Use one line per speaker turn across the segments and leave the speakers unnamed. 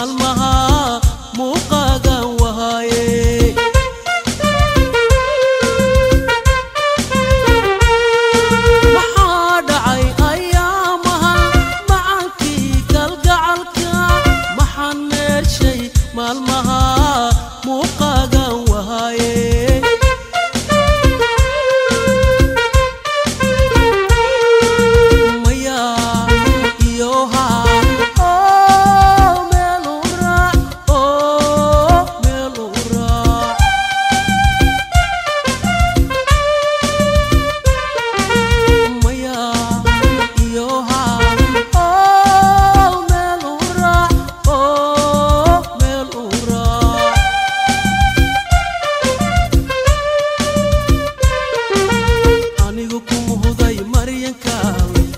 maalmaha muuqaagan wahaye waxaa dhacay ayaamaha macankii kalgacalka maxaan meershay maalmaha muuqaagan wahaye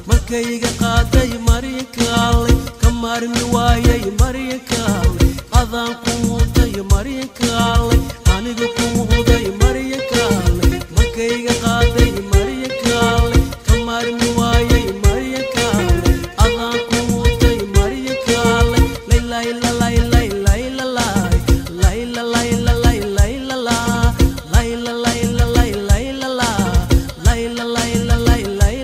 markayga qaaday maryankaale ka maarmi waayay maryankaale adaan ku muday maryankaale aniga ku muday maryankaale markayga qaaday maryankaale ka maarmi waayay maryankaale adaan ku muday maryankaale lay lay lay lay lay lay lay lay lay lay lay lay lay lay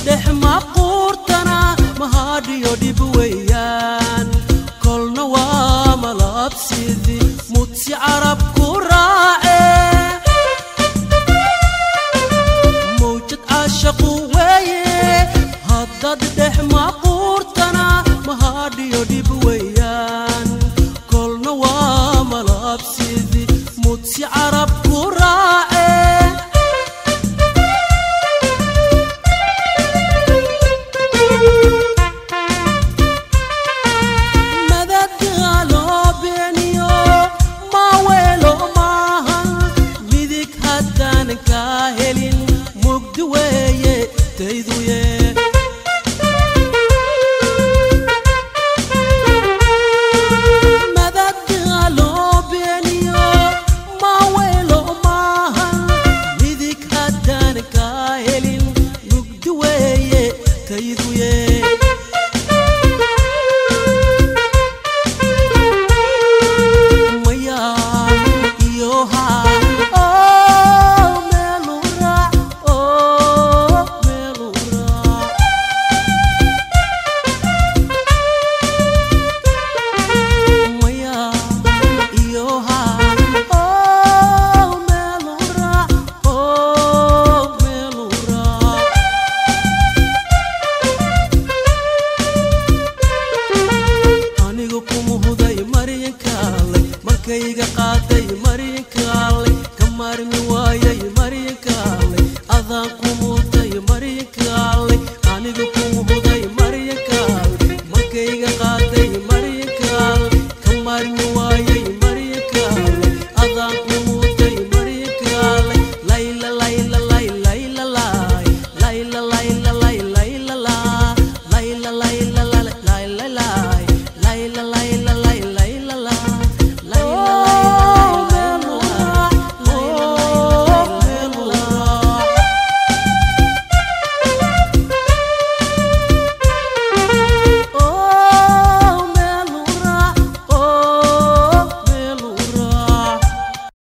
dhex maquurtana mahadhiyo dhib weeyaan kolna waa malabsidii mudsi carab ku raace mawjad caashaqu weeye haddad dhex maquurtana mahadhiyo dhib weeyaan kolna waa malabsidii mudsi carab ku raace yeah.